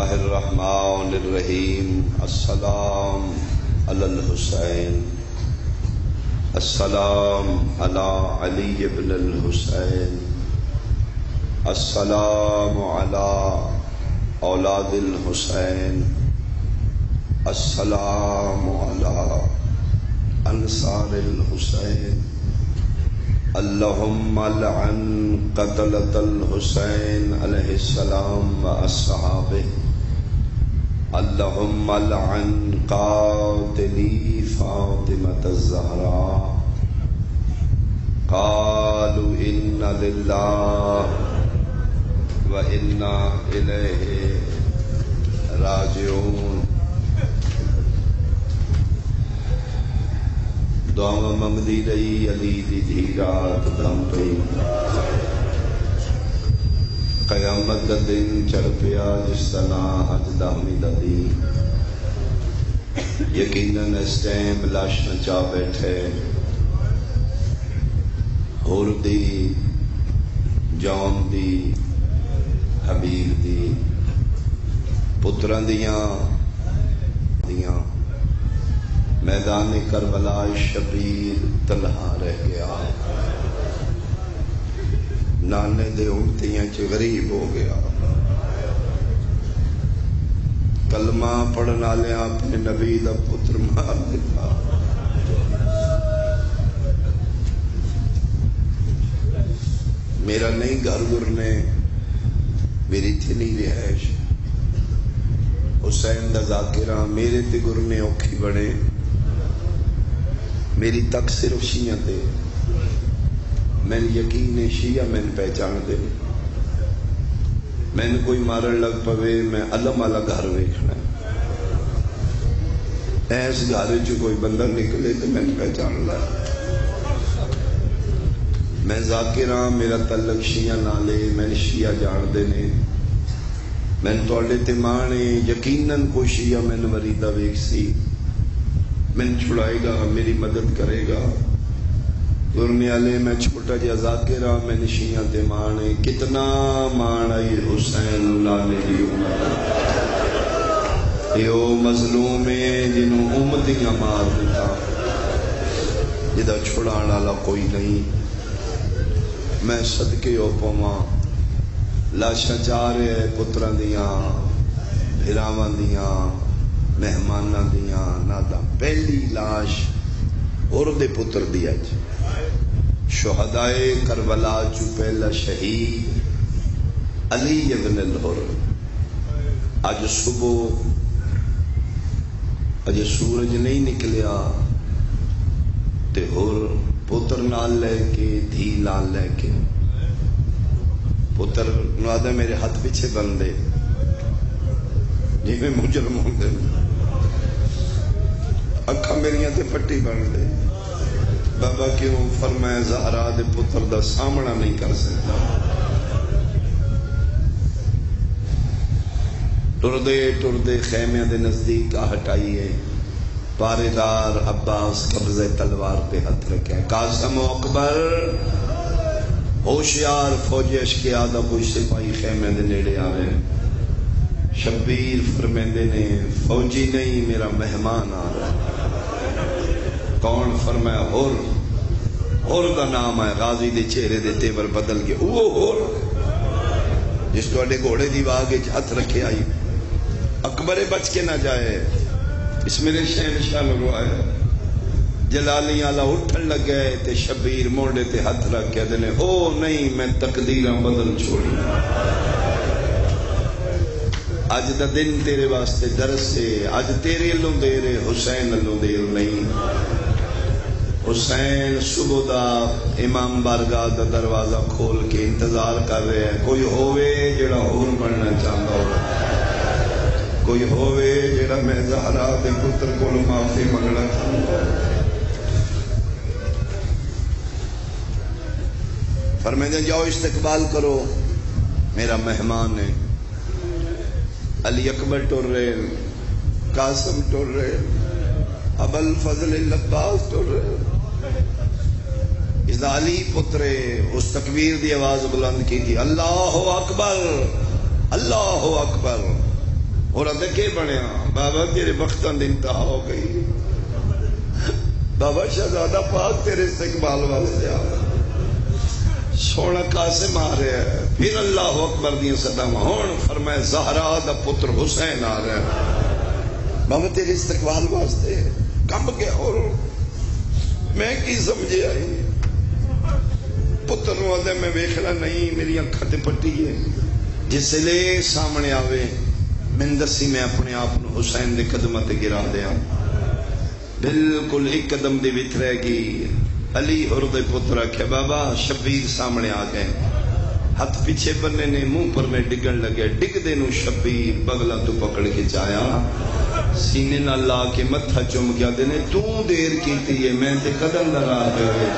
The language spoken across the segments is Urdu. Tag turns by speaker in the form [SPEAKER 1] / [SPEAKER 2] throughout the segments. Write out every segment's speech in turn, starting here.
[SPEAKER 1] اللہ الرحمن الرحیم السلام علی الحسین السلام علی علی بن الحسین السلام علی اولاد الحسین السلام علی انصار الحسین اللہم لعن قتلۃ الحسین علیہ السلام واصحابہ اللہم لعن قاتلی فاطمۃ الزہراء قالوا ان للہ وانا الیہ راجعون. دعا منگدی رہی علی دی دھی رات دم پئی قیامت دا دن چل پیا جس دا نام اج دہویں دا دی. یقیناً اس ٹائم لاشاں چا بیٹھے حور دی جون دی حبیب دی پتراں دیاں میدان کربلا شبیر تنہا رہ گیا. نانے دے امتیاں چ غریب ہو گیا. کلمہ پڑھن والے اپنے نبی دا پتر مار دتا. میرا نہیں گھر گرنے میری تھی نہیں رہائش. حسین دا ذاکرہ میرے تے گرنے اوکھی بنے. میری تک صرف شیعہ دے میں یقین شیعہ میں پہچان دے. میں کوئی مارن لگ پوے میں علم والا گھر ویکھنا. ایس گھر چ کوئی بندہ نکلے تو میں پہچان لا. میں ذاکر ہاں. میرا تعلق شیعہ نالے میں شیعہ جان دے نے. میں تواڈے تے مانے یقیناً کوئی شیعہ میں مریدہ ویکھ سی میں چھڑائے گا میری مدد کرے گا. گرنے والے میں چھوٹا جہا ذاکر ہاں. میں شیعہ تے مانے کتنا مان آئی حسین لانے دی امت. یہ مظلوم ہے جنہوں امتیاں مار دیتا جدا چھڑان والا کوئی نہیں. میں صدقے او پواں لاشاں چاہ رہے پتراں دیاں بھراواں دیاں مہماناں دیاں نادا. پہلی لاش اور دے پتر دی اج شہدائے کربلا چو پہلا شہید علی ابن الحر. اج صبح اج سورج نہیں نکلیا تے ہور پتر نال لے کے دھی نال لے کے پتر نوادہ میرے ہاتھ پیچھے بن دے جی میں مجرم ہوں دے. اکھا میریاں تے پٹی بن دے. بابا کیوں فرمایا زہرا دے پتر دا سامنا نہیں کر سکتا. ٹردے خیمیاں دے نزدیک ہٹائیے. پارے دار عباس قبضے تلوار پہ ہاتھ رکھے. قاسم و اکبر ہوشیار فوجی اشکیا دا کوئی سپاہی خیمے دے نیڑے آوے. شبیر فرمیندے نے فوجی نہیں میرا مہمان آ رہا. کون فرمایا ہور دا نام ہے. غازی دے چہرے دے تیور بدل کے وہ ہور جس توڑے گھوڑے دی واگے ہاتھ رکھے آئی. اکبر بچ کے نہ جائے. اس میرے شہنشاہ لگوا ہے. جلالی آلہ اٹھن لگ گئے تے شبیر موڑے تے ہاتھ رکھ کے دینے او نہیں میں تقدیرہ بدل چھوڑی. اج دا دن تیرے واسطے درس سے. اج تیرے اللہ دے رہے حسین اللہ دے نہیں. حسین صبح دا امام بارگاہ دا دروازہ کھول کے انتظار کر رہے ہیں. کوئی ہووے جڑا اور بننا چاہتا ہو. کوئی ہووے جڑا میں زہرا دے پتر کو معافی منگنا چاہتا ہوں. فرمائے جاؤ استقبال کرو میرا مہمان ہے. علی اکبر ٹور رہے قاسم ٹور رہے ابو الفضل العباس ٹور رہے. اس علی پترے اس تکبیر دی آواز بلند کی تھی اللہ اکبر اللہ اکبر. اور آدھے کہ بنیا بابا تیرے وقتاں دی انتہا ہو گئی، بابا شہزادہ پاک تیرے استقبال واسطے آ سونا قاسم آ رہا ہے، پھر اللہ اکبر دیا صداواں ہون فرمایا زہرا دا پتر حسین آ رہا ہے، بابا تیرے استقبال واسطے کم گیا۔ اور میں کی سمجھے آئی پتر نو آدھے میں ویکھنا نہیں، میری اکھاں تے پٹی ہے، جس لے سامنے آوے میں دسی میں اپنے آپ نو حسین دے قدماں تے گرا دیا، بالکل ایک قدم دی وچ رہ گئی۔ علی اور دے پتر آکھے بابا شبیر سامنے آ گئے، ہاتھ پیچھے بننے نے منہ پر میں ڈگن لگے، ڈگ دے نو شبیر بغلا تو پکڑ کے چایا، سینے نہ لا کے متھا چوم گیا دینے تو دیر کیتی ہے میں تے قدم درا دے ہوئے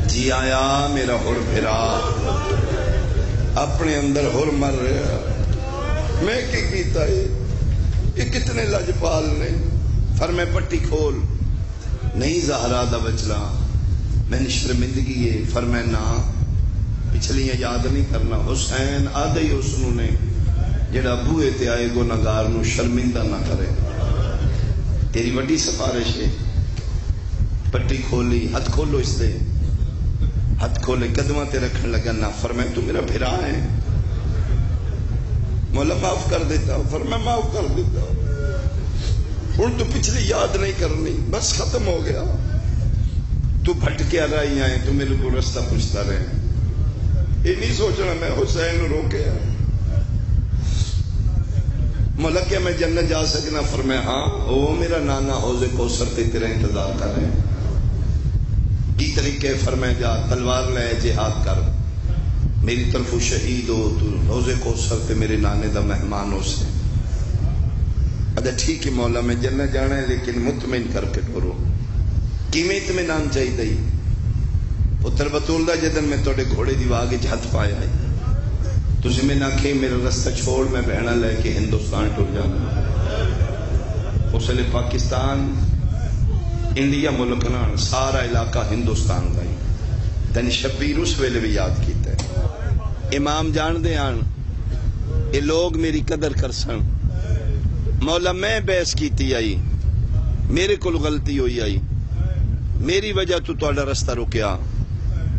[SPEAKER 1] جی آیا میرا ہور پھرا اپنے اندر ہور مر رہا، میں کی کیتا ہے یہ کتنے لجپال نے، فرمائے پٹی کھول، نہیں زہرا دا بچلا میں نے شرمندگی ہے، فرمائے نا پچھلیاں یاد نہیں کرنا، حسین آدھے ہی حسنوں نے جڑا بوئے تے آئے گناہگار نو شرمندہ نہ کرے، تیری وڈی سفارش ہے۔ پٹی کھولی، ہاتھ کھولو اس دے، ہاتھ کھولے قدمہ تے رکھن لگا، نہ فرمائے تو میرا بھرا ہے، مولا معاف کر دیتا ہوں، فرمائے معاف کر دیتا ہوں، ہن تو پچھلی یاد نہیں کرنی، بس ختم ہو گیا، تو بھٹکیا رہی آئے، تو میرے کو رستہ پوچھتا رہے، یہ نہیں سوچنا میں حسین روکے مولا کیا میں جنت جا سکنا، فرمایا ہاں، او میرا نانا حوض کوثر تے تیرا انتظار کر رہے ہیں، کی طریقے، فرمایا جا تلوار لے جہاد کر، میری طرف شہید ہو، تو حوض کوثر تے میرے نانے دا مہمان ہو سے، اچھا ٹھیک ہے مولا میں جنت جانا ہے لیکن مطمئن کر کے ٹورو، کیویں اطمینان چاہیے دئی، پتر بطول دا جدن میں توڑے گھوڑے دی واگے ہاتھ پایا ہے، تجھے میں نہ کہ میرا رستہ چھوڑ میں بہنا لے کے ہندوستان ٹر جانا، اس لئے پاکستان انڈیا ملکنان سارا علاقہ ہندوستان دا ہی، تین شبیر اس ویلے بھی یاد کیتا ہے، امام جان دے آن یہ لوگ میری قدر کر سن، مولا میں بحث کیتی آئی، میرے کل غلطی ہوئی آئی، میری وجہ تو توڑا رستہ رکیا،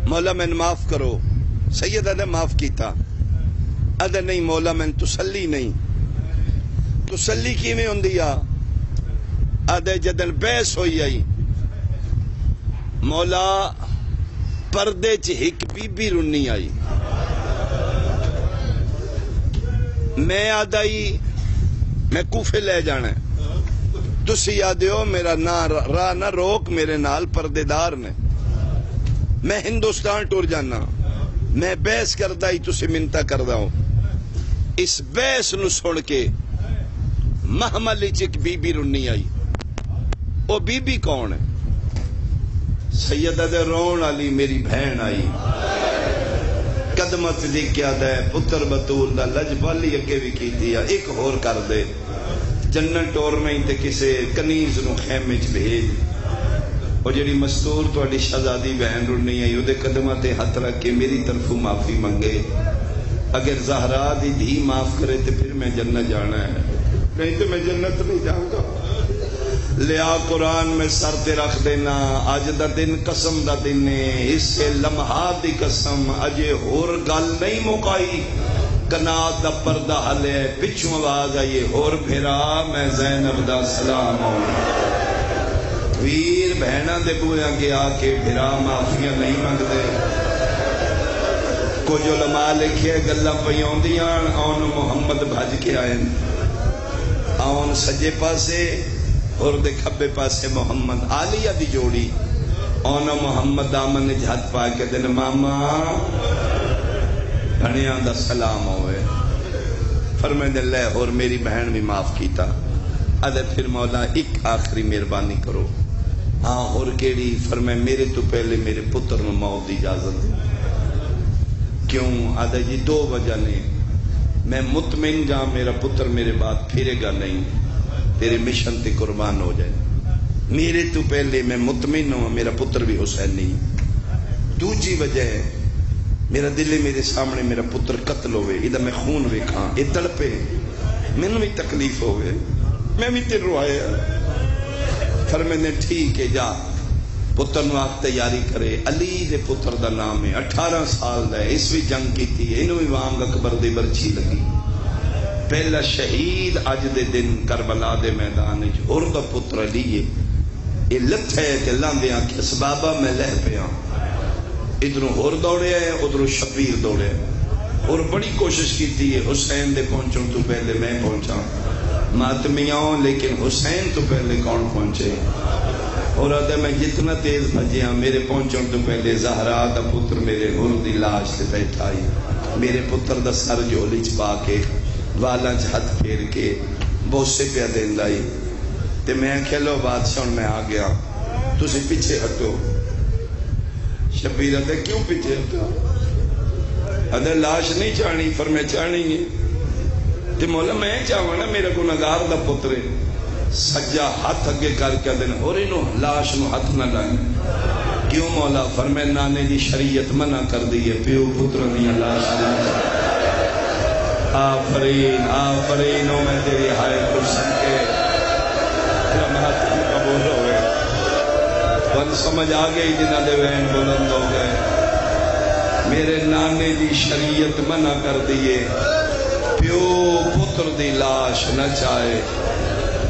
[SPEAKER 1] مولا میں معاف کرو، سید ادھے معاف کیتا، ادھے نہیں مولا میں تسلی نہیں، تسلی کی میں ہوندیا، ادھے جدن بحث ہوئی آئی، مولا پردے چ ہک بی بی رنی آئی، میں آدھائی میں کوفے لے جانا ہے، تسی آدھے میرا راہ نہ روک، میرے نال پردے دار نے، میں ہندوستان ٹور جانا، میں بحث کردہ ہی تسی منتا کردہ ہوں، اس بحث نو سن کے محملی چک بی بی رنی آئی، وہ بی بی کون ہے؟ سیدہ دے رون علی میری بہن آئی، قدمت لکھیا دے پتر بطول دا لجبالی اکے بھی کی دیا، ایک اور کر دے جنت ٹور نہیں تے کسے کنیز نو خیمے چ بھیج، وہ جڑی مستور تو اڈی شہزادی بہن رنی آئی، وہ دے قدمہ تے ہاتھ رکھ کے میری طرف معافی منگے، اگر زہرا دی دھی معاف کرے تو پھر میں جنت جانا ہے، نہیں تو میں جنت نہیں جاؤں گا، لیا قرآن میں سر تے رکھ دینا، آج دا دن قسم دا دن ہے، اس سے لمحات دی قسم، اجے ہور گل نہیں مکائی، کنات دا پردہ ہلے، پچھوں آواز آئیے، ہور پھرا میں زینب دا سلام ہوں، ویر بہنہ دے بویاں کے آکے پھرا معافیاں نہیں مانگ دے، کو جو علماء لکھے گلہ پیوں دیاں، آن محمد بھج کے آئیں، آن سجے پاسے اور دے کھبے پاسے محمد آلیہ دی جوڑی، آن محمد دامن نے جھت پا کے دن ماما بھنیاں دا سلام ہوئے، فرمائے دن لے اور میری بہن بھی معاف کیتا، ادھے پھر مولا ایک آخری مہربانی کرو، ہاں اور کیڑی، فرمائے میرے تو پہلے میرے پتر میں موت دی اجازت ہے، کیوں؟ آدھا جی دو وجہ نے، میں مطمئن جا میرا پتر میرے بعد پھرے گا نہیں، تیرے مشن تے قربان ہو جائے، میرے تو پہلے میں مطمئن ہوں میرا پتر بھی حسین نہیں، دوسری وجہ ہے میرا دل میرے سامنے میرا پتر قتل ہوئے، ادھا میں خون ویکھاں، یہ تڑپے، مینوں بھی تکلیف ہوئے، میں بھی تیر روایا۔ فرمایا ٹھیک ہے جا پتر نو آگ تیاری کرے۔ علی دے پتر دا نام ہے، 18 سال دا ہے، اس بھی جنگ کی تھی، انہوں بھی وانگ اکبر دی برچی لگی۔ پہلا شہید اج دے دن کربلا دے میدان وچ اور دا پتر علی ہے۔ یہ لت ہے کہ لاندے آنکھ اسبابہ میں لہ پیا، ادھروں اور دوڑے ہیں ادھروں شبیر دوڑے ہیں، اور بڑی کوشش کی تھی حسین دے پہنچوں تو پہلے میں پہنچا، ماتمیاں لیکن حسین تو پہلے کون پہنچے؟ اور آدھے میں جتنا تیز بھجیا میرے پہنچوں تو پہلے زہرا دا پتر میرے ہر دی لاش سے بیٹھا ہی، میرے پتر دا سر جھولی چ پا کے والاں چ ہاتھ پھیر کے بوسے پیا دیندا ہی، تے میں کھلو بادشاہ میں آ گیا، تسی پیچھے ہٹو۔ شبیر آدھے کیوں پیچھے ہٹو؟ آدھے لاش نہیں چاہنی، فرمایا چاہنی ہے، تے مولا میں چاہوں نا میرا گناہگار دا پتر ہے۔ سجا ہاتھ اگے کر کے دن اور انہوں لاش نو ہاتھ نہ لائیں۔ کیوں مولا؟ فرمایا نانے دی شریعت منع کر دیئے پیو پتر دیاں لاش نہ۔ آفرین آفرین او میں تیری ہائے کرسن کے رمحت قبول ہوئے، ون سمجھ آگئی جنہ دے وین بلند ہو گئے۔ میرے نانے دی شریعت منع کر دیئے پیو پتر دی لاش نہ چاہے،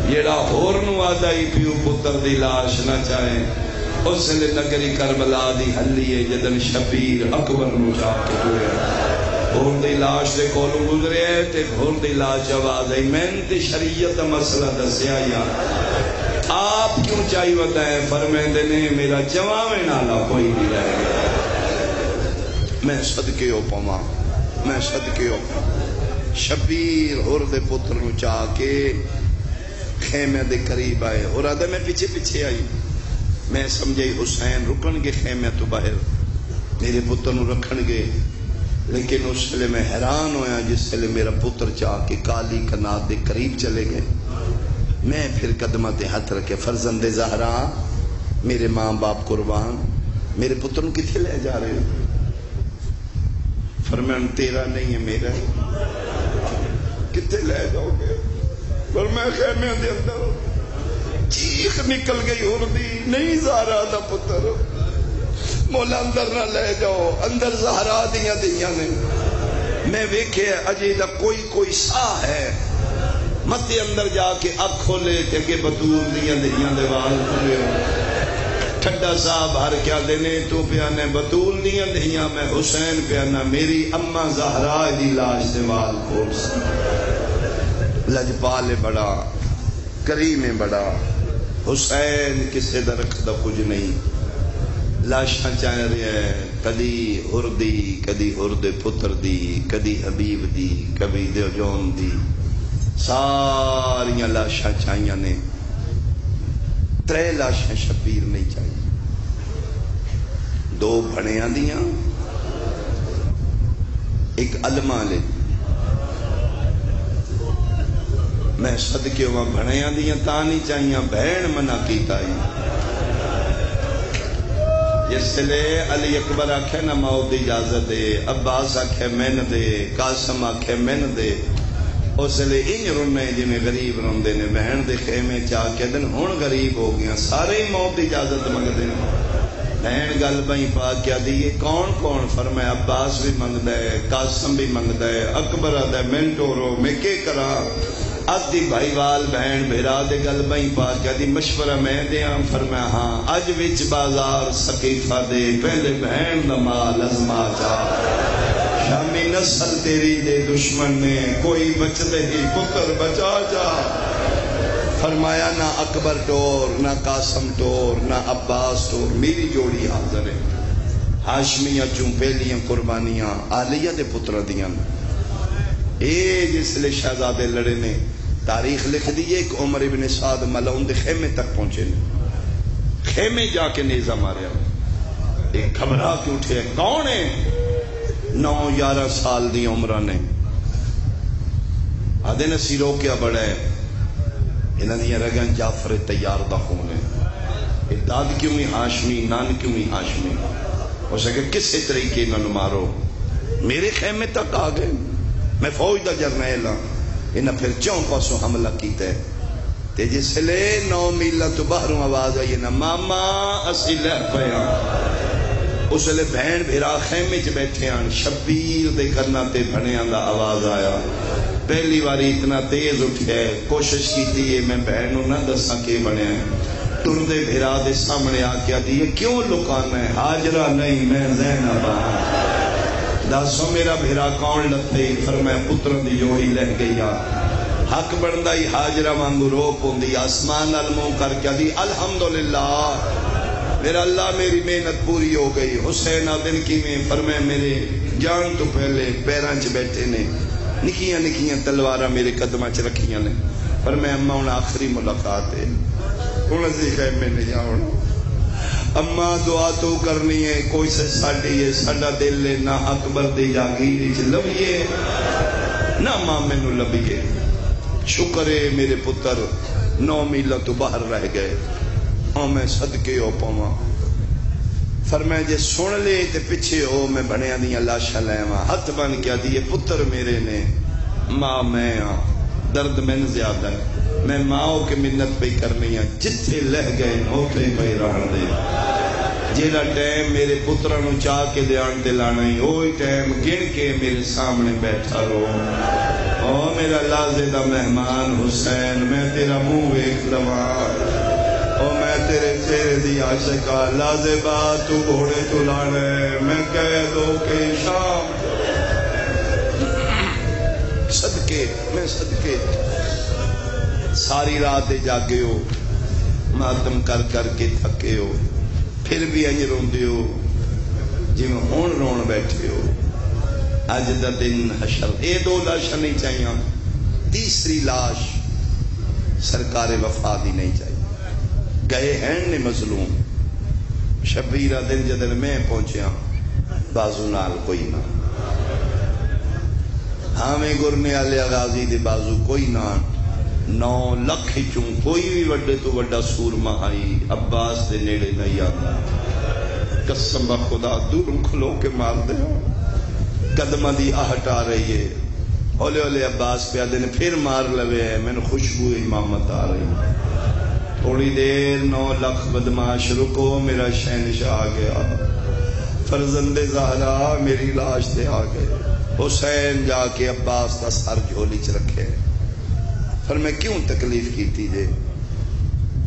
[SPEAKER 1] جیڑا ہور نو آدائی پیو پتر دی لاش نہ چاہے۔ اس لئے نگری کربلا دی حلیے جدن شبیر اکبر نو جا کے ہوئے، ہور دی لاش دے کولو گزرے تے ہور دی لاش آواز آئی، میں تے شریعت مسئلہ دسیا یا آپ کیوں چاہی ہوتا ہے؟ فرمیندے نے میرا جوامے نالا کوئی نہیں رہ گیا۔ میں صدقے ہو پاواں، میں صدقے ہو پاواں۔ شبیر ہور دے پتر نو چاہ کے خیمے دے قریب آئے اور آدھے میں پیچھے پیچھے آئی، میں سمجھے حسین رکن گے خیمے تو باہر میرے پتر نو رکھن گے، لیکن اس لئے میں حیران ہویا جس لئے میرا پتر چاہ کے کالی کنات دے قریب چلے گئے۔ میں پھر قدمہ تے ہاتھ رکھے، فرزند زہرا میرے ماں باپ قربان، میرے پتر نو کتھے لے جا رہے ہو؟ فرمان تیرا نہیں ہے میرا، کتھے لے جاؤ گے؟ پر میں خیمے دے اندر چیخ نکل گئی اردی، نہیں زہرا دا پتر، مولا اندر نہ لے جاؤ، اندر زہرا دیاں دیاں نے۔ میں ویکھے اجے دا کوئی ساہ ہے، متے اندر جا کے اکھ کھولے تے کہ بطول دیاں دیاں دے وال کھلے ہو، ٹھڈا صاحب ہر کیا دینے تو پیانے بطول دیاں دیاں، میں حسین پیانا میری اماں زہرا دی لاش دے وال کھول سکتا۔ لجپال بڑا، کریم بڑا، حسین کسے درخت دا کچھ نہیں، لاشاں چاہ رہے ہیں، کدی ہردی، کدی ہرد پتر دی، کدی حبیب دی، کبھی دیو جون دی، ساریاں لاشاں چاہیاں نے، 3 لاشاں شبیر نہیں چاہیے، 2 بھنیاں دیاں، ایک علمہ لے۔ میں صدقے ہوا بھنیاں دیاں تا نہیں چاہیاں، بہن منع کیتا ہی، جس لئے علی اکبر آکھے نا موت دی اجازت دے، عباس آکھے من دے، قاسم آکھے من دے، اس لئے انج رنے جی میں غریب رندے نے، بہن دے خیمے چاہ کے دن ہون غریب ہو گیا، سارے ہی موت دی اجازت مانگ دے، بہن گل بھائی پاک کیا دیئے کون؟ فرمایا عباس بھی مانگ دے، قاسم بھی مانگ دے، اکبر آدھے میں ٹورو میں کے کرا، آدھی بھائی وال بہن بھیرا دے گل بھائی پاک کیا دی مشورہ میں دیاں، فرمایا ہاں اج وچ بازار سقیفہ دے پہلے بہن دا مال ازما جا، شامی نسل تیری دے دشمن نے کوئی بچتے ہی پتر بچا جا۔ فرمایا نہ اکبر ٹور، نہ قاسم ٹور، نہ عباس ٹور، میری جوڑی حاضر ہے، ہاشمیاں چوں پہلیاں قربانیاں آلیہ دے پتر دیاں، اے جس لئے شہزادے لڑے نے، تاریخ لکھ دیئے کہ عمر ابن سعد ملعون دے خیمے تک پہنچے نے، خیمے جا کے نیزہ ماریا، ایک گھبرا کے اٹھے، کون ہے؟ 9-11 سال دی عمرہ نے، آدھے نے سیرو کیا بڑا ہے، انہاں دیا رگن جعفر تیار دا خون ہے، داد کیوں ہی ہاشمی، نان کیوں ہی ہاشمی، ہو سکے کسے طریقے انہوں مارو، میرے خیمے تک آ گئے، میں فوج دا جرنیل ہاں، انہیں پھر چوں پاسوں حملہ کیتا ہے تے جس لے 9 میل تو باہروں آواز آئی نا ماما اسی لہ پیاں اس لئے بہن بھیرا خیمے چ بیٹھے ہیں شبیر دے کرنا تے بھنیاں دا آواز آیا پہلی باری اتنا تیز اٹھے کوشش کی تھی میں بہن نہ دسا کے بنے ہیں ٹر دے بھیرا دے سامنے آ کے آتی یہ کیوں لکانا ہے حاجرہ نہیں میں زینب دسو میرا بھیرا کون لتے فرمایا پتروں دی جوڑی لہ گئی حق بندہ ہی حاجرہ وانگو رو پوندی آسمان نال منہ کر کے دی الحمدللہ میرا اللہ میری محنت پوری ہو گئی حسین دن کی میں فرمائے میرے جان تو پہلے پیران چ بیٹھے نے نکیاں نکیاں تلوارہ میرے قدمہ چ رکھیاں نے فرمائے اماں انہاں آخری ملاقات ہے انہاں سے کہے میں نہیں جاؤں اماں دعا تو کرنی ہے کوئی سے ساڑی ہے ساڑا دل لے نہ اکبر دی جاگیری چ لبیے نہ ماں میں نو لبیے شکر ہے میرے پتر 9 میل تو باہر رہ گئے ہاں میں صدقے ہو پاواں فرمائے جے سن لے تے پیچھے ہو میں بنیا دیاں لاشاں لیواں ہاتھ بن کے دیے پتر میرے نے ماں میں ہاں درد میں زیادہ ہے میں ماں کے منت پہ کرنی ہے جتھے لہ گئے اوتھے پہ رہن دے جیڑا ٹائم میرے پتراں نو چاہ کے دیان تے لانا ہی وہی ٹائم گن کے میرے سامنے بیٹھا رو او میرا لازدہ مہمان حسین میں تیرا منہ ویکھ لواں او میں تیرے چہرے دی عاشقہ لازبہ تو گھوڑے تو لانے میں کہہ دو کہ شام صدقے میں صدقے ساری رات جاگے ہو ماتم کر کر کے تھکے ہو پھر بھی انج روندے ہو جی میں ہون رون بیٹھے ہو اج دا دن حشر اے 2 لاشاں نہیں چاہیے تیسری لاش سرکار وفا دی نہیں چاہیے گئے ہیں نے مظلوم شبیرہ دن جدن میں پہنچیا بازو نال کوئی نہ ہمیں گرنے والے غازی دے بازو کوئی نہ 9 لکھ چوں کوئی بھی وڈے تو وڈا سورما آئی عباس دے نیڑے نہیں آتا قسم خدا دور کھلو کے مار دے قدمہ دی آہٹ آ رہی ہے ہولے ہولے عباس پہ آدھے نے پھر مار لوے ہے میں نے خوشبو امامت آ رہی تھوڑی دیر 9 لکھ بدماش رکو میرا شہنشاہ آ گیا فرزند زہرا میری لاش دے آ گئے حسین جا کے عباس کا سر جھولی چ رکھے فرمائے کیوں تکلیف کی تھی جے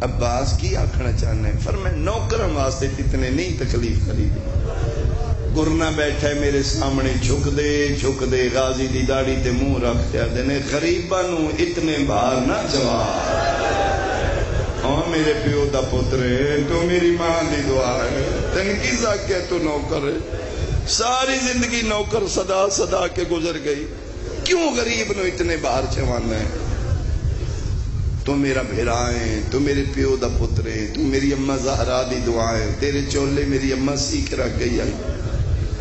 [SPEAKER 1] عباس کی آکھنا چاہنے فرمائے نوکرم واسطے اتنے نہیں تکلیف کری دی گرنا بیٹھے میرے سامنے جھک دے غازی دی داڑھی تے منہ رکھ دیا دینے غریباں نو اتنے بھار نہ جوا ہاں میرے پیو دا پترے تو میری ماں دی دعا ہے تن کی زاکے تو نوکر ہے ساری زندگی نوکر صدا صدا کے گزر گئی کیوں غریب نو اتنے بھار چوانا ہے تو میرا بھیرائیں تو میرے پیو دا پترے تو میری اماں زہرا دی دعائیں تیرے چولے میری اماں سیکھ رکھ گئی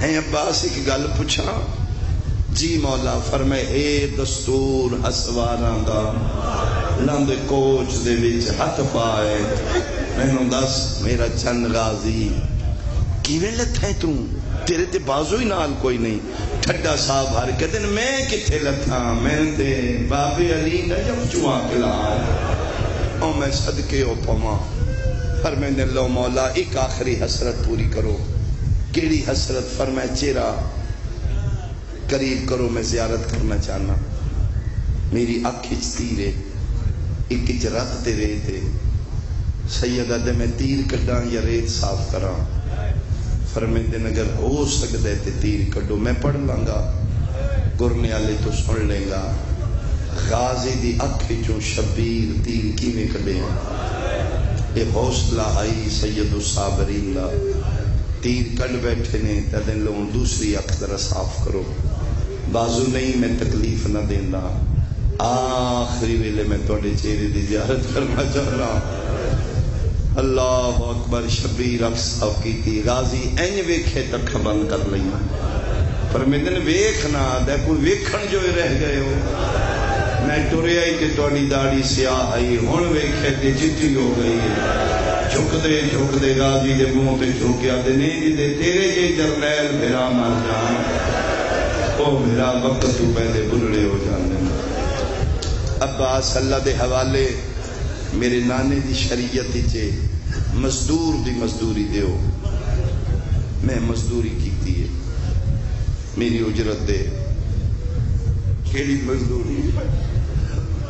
[SPEAKER 1] ہیں عباس ایک گل پوچھا جی مولا فرمائے اے دستور ہسواراں دا لند کوچ دے وچ ہاتھ پائے میں نوں دس میرا چند غازی کیویں لتھا ہے تو تیرے تے بازو ہی نال کوئی نہیں ٹھڈا صاحب ہر کے دن میں کتھے لتھا میں تے بابے علی نجم چواں کلا او میں صدقے ہو پواں فرمائے اللہ مولا ایک آخری حسرت پوری کرو کیڑی حسرت فرمائے چہرہ قریب کرو میں زیارت کرنا چاہنا میری اکھ وچ تیر ہے ایک وچ رت تے ریت ہے سیدہ دے میں تیر کڈاں یا ریت صاف کراں فرمیندے اگر ہو سکتا ہے تے تیر کڈو میں پڑھ لانگا گرنے والے تو سن لیں گا غازی دی اکھ وچوں شبیر تیر کیویں کڈے اے حوصلہ آئی سید الصابرین دا تیر کڈ بیٹھے نے تدن لوگ دوسری اکھ ذرا صاف کرو بازو نہیں میں تکلیف نہ دینا آخری ویلے میں تھوڑے چہرے دی زیارت کرنا چاہنا اللہ اکبر شبیر اکھ صاف کی تھی غازی این ویکھے تک بند کر لیا پر میں دن ویکھنا دے کوئی ویکھن جو رہ گئے ہو میں ٹرے آئی کہ توڑی داڑھی سیاہ آئی ہون ویکھے تے چٹی ہو گئی ہے جھک دے غازی دے منہ تے جھکیا دے نہیں دے تیرے جے جرنیل بھرا مار جان او بھرا وقت تو پہلے بلڑے ہو جانے عباس اللہ دے حوالے میرے نانے دی شریعت چے مزدور دی مزدوری دیو، میں مزدوری کیتی ہے، میری اجرت دے۔ کیڑی مزدوری؟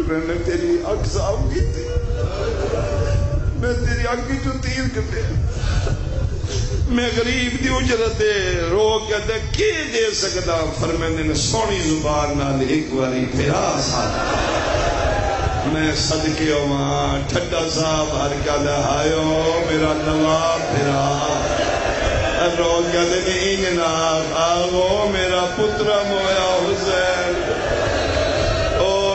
[SPEAKER 1] میں نے تیری اکھ صاف کی تھی، میں تیری اکھ کی جو تیر کٹے، میں غریب دی اجرت دے رو کے دے کی دے سکتا؟ فرمیندے نے سونی زبان نال ایک واری پھرا ساتھ میں صدقے ہواں ٹھڈا صاحب ہر کا دہایو میرا نواب پھرا رو کے دے نہیں ناک آگو میرا پترا مویا حسین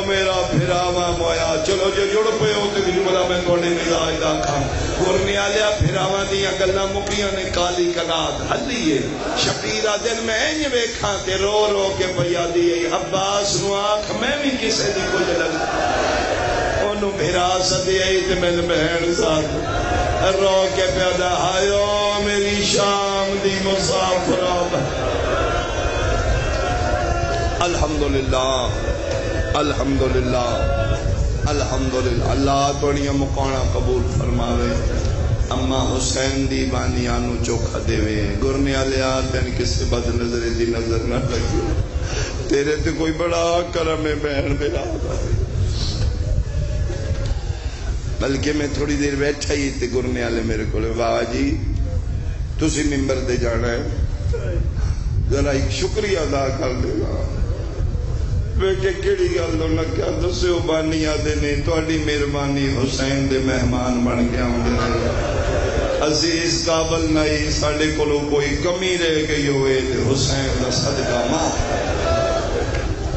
[SPEAKER 1] میرا پھراوا مویا۔ چلو جو جڑ پہ ہوتے بھی جملہ میں کوڑے مزاج دا کھا گرنی آلیا پھراوا دیا گلہ مکیاں نے کالی کناد حلیے شبیرہ دن میں اینی بیکھاں تے رو رو کے پیا دیئے عباس نو آنکھ میں بھی کسے دی کچھ لگ انہوں بھرا سدیئے تے میں بہن ساتھ رو کے پیدا آئیو میری شام دی مسافر۔ الحمدللہ الحمدللہ الحمدللہ، اللہ توڑیاں مقانا قبول فرماوے، اما حسین دی بانیانو چوکھا دے وے گرنے آلیا تین کسی بد نظر دی نظر نہ لگی، تیرے تے کوئی بڑا کرم ہے بہن میرا۔ بلکہ میں تھوڑی دیر بیٹھا ہی تے گرنے آلے میرے کو لے بابا جی تسی ممبر دے جانا ہے، ذرا ایک شکریہ ادا کر دے گا۔ میں کہ کیڑی گل نہ کیا دسو بانی آدھے نے تہاڈی مہربانی حسین دے مہمان بن کے آندے نے، اسی اس قابل نہیں ساڈے کولوں کوئی کمی رہ گئی ہوئے تے حسین دا صدقہ ماں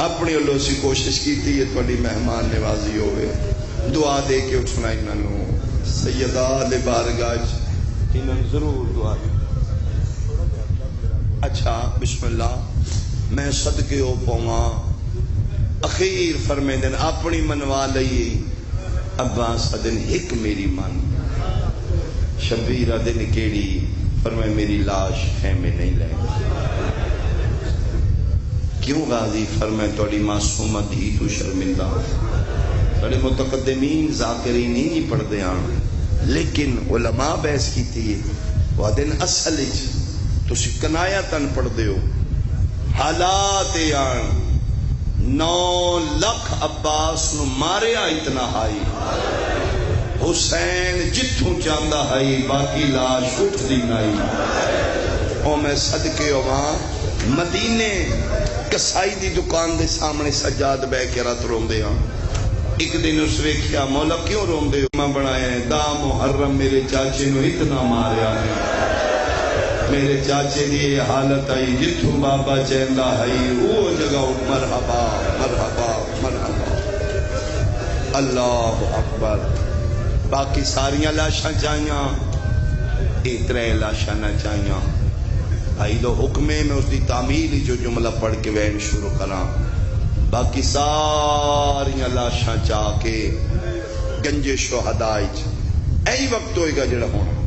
[SPEAKER 1] اپنی اللہ سی کوشش کیتی ہے تہاڈی مہمان نوازی ہوئے، دعا دے کے اٹھنا انہوں سیدہ دے بارگاہ انہوں ضرور دعا دے۔ اچھا بسم اللہ، میں صدقے ہو پاواں اخیر فرمے دن اپنی منوا لئی عباس دن ایک میری من شبیرہ دن کیڑی فرمے میری لاش خیمے نہیں لے کیوں غازی فرمے توڑی معصومت ہی تو شرمندہ بڑے متقدمین ذاکرین نہیں پڑھ دے آن لیکن علماء بحث کی تھی وہ دن اصل تو شکنایا تن پڑھ دے ہو حالات آن 9 لکھ عباس نو ماریا اتنا ہائی حسین جتھوں چاندہ ہائی باقی لاش اٹھ دی نائی او میں صدقے ہواں مدینے کسائی دی دکان دے سامنے سجاد بے کے رات روم دے ہاں ایک دن اس ویکھیا مولا کیوں روم دے میں بنایا ہے دا محرم میرے چاچے نو اتنا ماریا ہے میرے چاچے دی حالت آئی جتھوں بابا چہندہ آئی وہ جگہ مرحبا مرحبا مرحبا اللہ اکبر باقی ساریاں لاشاں چاہیاں اترے لاشاں نہ چاہیاں آئی دو حکمے میں اس دی تعمیل جو جملہ پڑھ کے وین شروع کراں باقی ساریاں لاشاں چاہ کے گنج شہدائی ایہی وقت ہوئے گا جڑا ہونا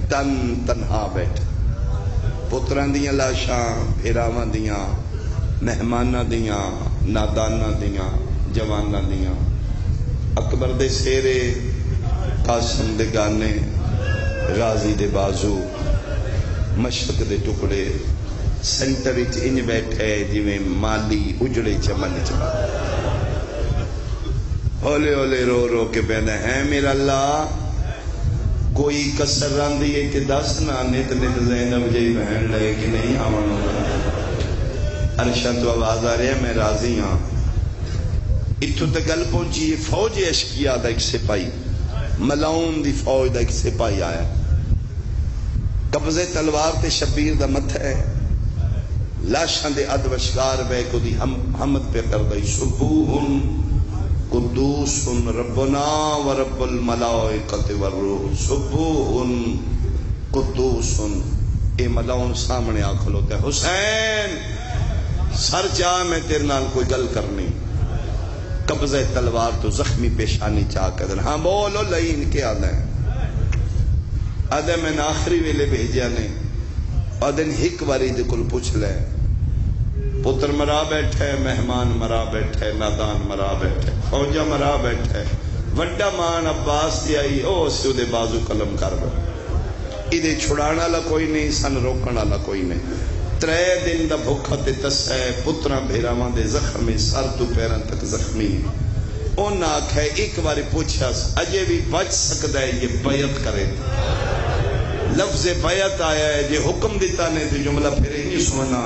[SPEAKER 1] تن تنہا بیٹھ پتران دیاں لاشاں پھراوان دیاں مہمانہ دیاں نادانہ دیاں جوانہ دیاں اکبر دے سیرے قاسم دے گانے غازی دے بازو مشرق دے ٹکڑے سینٹر وچ انج بیٹھے جویں مالی اجڑے چمن چما ہولے ہولے رو رو کے پہنے ہیں میرا اللہ کوئی کسر راندی ہے کہ دس نہ نت زینب جی بہن لے کہ نہیں آمن ہوگا عرشہ تو آواز آ رہی ہے میں راضی ہاں اتھو تے گل پہنچی فوج اشکیا دا ایک سپاہی ملاؤن دی فوج دا ایک سپاہی آیا قبضے تلوار تے شبیر دا مت ہے لاشاں دے ادوشکار بے کو دی حمد پہ کر دئی سبوہن قدوس ربنا و رب الملائکت والروح سبوہن قدوس اے ملاؤن سامنے آکھلوتے حسین سر چاہ میں تیرے نال کوئی گل کرنی قبضہ تلوار تو زخمی پیشانی چاہ کر ہاں بولو لئین کے آدھے آدھے میں آخری ویلے بھیجیا نے آدھے ہک واری دے کل پوچھ لے پتر مرا بیٹھا ہے، مہمان مرا بیٹھا ہے، نادان مرا بیٹھا ہے، فوجا مرا بیٹھا ہے، وڈا مان عباس دی آئی او اسی دے بازو قلم کر دو، ادھے چھڑانا لا کوئی نہیں، سن روکنا لا کوئی نہیں۔ 3 دن دا بھوکھا تے تسا ہے، پتراں بھیراواں دے زخمی، سر تو پیراں تک زخمی۔ انہاں آکھا ایک باری پوچھا اجے بھی بچ سکتا ہے، یہ بیعت کرے۔ لفظ بیعت آیا ہے، جے حکم دیتا نے تو جملہ پھر ہی سننا۔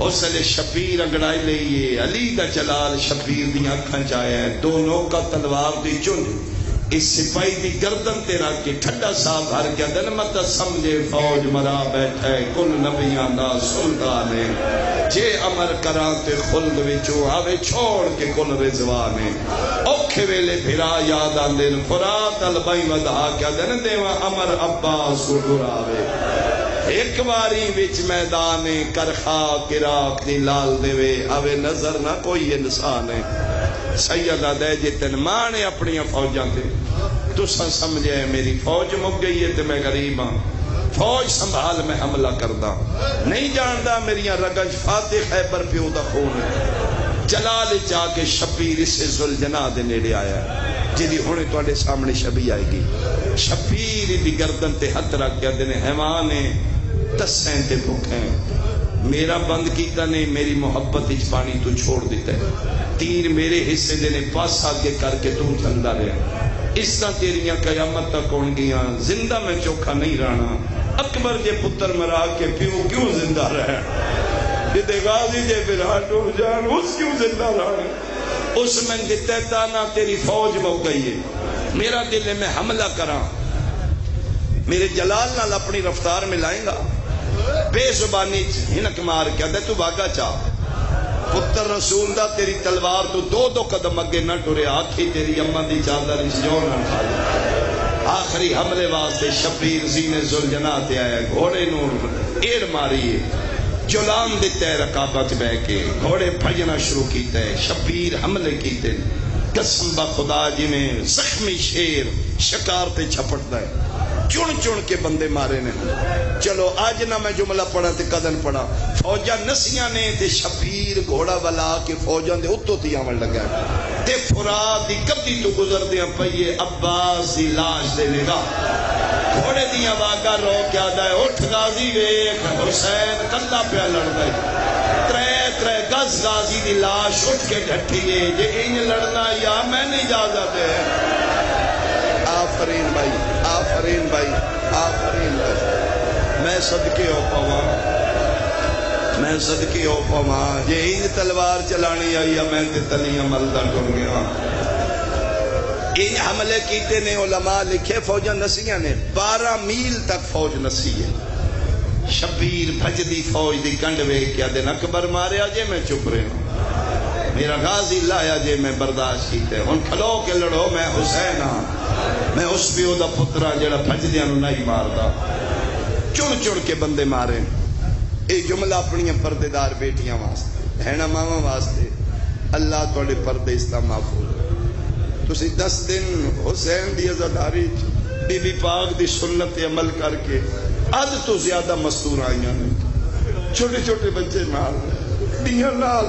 [SPEAKER 1] اس لئے شبیر انگڑائی لئیے، علی دا جلال شبیر دی آنکھاں چاہیا ہے، 2 نوکا تلوار دی چنج اس سپاہی دی گردن تے رکھ کے ٹھنڈا صاحب ہر گیا دن مت سمجھے فوج مرا بیٹھا ہے، کل نبیاں دا سلطان ہے، جے امر کراں تے خلد وچوں آوے چھوڑ کے کل رضوان ہے۔ اوکھے ویلے پھرا یاد آندے فرات البائی ودھا کیا دن دیواں امر عباس کو ڈراوے۔ ایک باری وچ میدان کرخا کراک دی لال دیوے آوے نظر نہ کوئی انسان ہے۔ سیدہ دے جتن ماں نے اپنی فوجاں تے تو سمجھے میری فوج مک گئی ہے تے میں غریب ہاں، فوج سنبھال میں حملہ کردہ نہیں جاندہ میری رگج فاتح خیبر پیو دا خون ہے۔ جلال جا کے شبیر اسے ذوالجناح دے نیڑے آیا جدی ہونے توڑے سامنے شبی آئے گی۔ شبیر دی گردن تے ہتھ رکھ گیا دینے حیوانے تسیں تے بھوکیں، میرا بند کیتا نہیں، میری محبت اچ پانی تو چھوڑ دیتا ہے، تیر میرے حصے دینے پاس آگے کر کے تو چلدا رہا، اس طرح تیریاں قیامت تک ہون گیاں، زندہ میں چوکھا نہیں رہنا۔ اکبر جے پتر مرا کے پیو کیوں زندہ رہا، جدے غازی جے برا ٹوڑ جان اس کیوں زندہ رہا، اس میں دیتے تانا تیری فوج مو گئی ہے، میرا دل میں حملہ کراں، میرے جلال نال اپنی رفتار میں لائیں گا۔ بے زبانی ہنک مار کیا دے تو باگا چاہ، پتر رسول دا تیری تلوار تو 2 قدم اگے نہ ٹرے، آکھی تیری اماں دی چادر اس جو نہ کھائی۔ آخری حملے واسطے شبیر زینے ذوالجناح تے آیا، گھوڑے نور ایر ماری جلان دیتے ہے، رکابت بہ کے گھوڑے بھجنا شروع کیتے ہیں، شبیر حملے کیتے، قسم با خدا جی میں زخمی شیر شکار تے چھپٹتا ہے، چن چن کے بندے مارے نے۔ چلو آج نہ میں جملہ پڑھا تے قدن پڑھا، فوجہ نسیاں نے تے شبیر گھوڑا بلا کے فوجاں دے اتو تی آمن لگا تے فرات دی کبھی تو گزر دیاں پئیے عباس دی لاش دے لگا، گھوڑے دیاں واگا رو کیا دائے اٹھ غازی ویک حسین کندہ پہ لڑ گئے، 3 گز غازی دی لاش اٹھ کے ڈھٹھیے، جے انج لڑنا یا میں نہیں اجازت ہے۔ آفرین بھائی، آفرین بھائی، آفرین بھائی، میں صدقے ہو پاواں، میں صدقے ہو پاواں، جے انج تلوار چلانی آئی میں تے تلیاں ملدہ ٹر گیا۔ ان حملے کیتے نے علماء لکھے فوجاں نسیاں نے، 12 میل تک فوج نسی ہے۔ شبیر بھجدی فوج دی کنڈوے کیا دن اکبر ماریا جے میں چپ رہے ہوں، میرا غازی لایا جے میں برداشت کیتے، ان کھلو کے لڑو میں حسین ہاں، میں اس پیو دا پترا جڑا بھجدیاں نو نہیں ماردا، چڑ چڑ کے بندے مارے۔ اے جملہ اپنی پردے دار بیٹیاں واسطے، بہنا ماما واسطے، اللہ توڑے پردے اسلام محفوظ۔ تسی 10 دن حسین دی عزاداری بی بی پاک دی سنت عمل کر کے اد تو زیادہ مستور آئیاں نے، چھوٹے چھوٹے بچے نال دیاں نال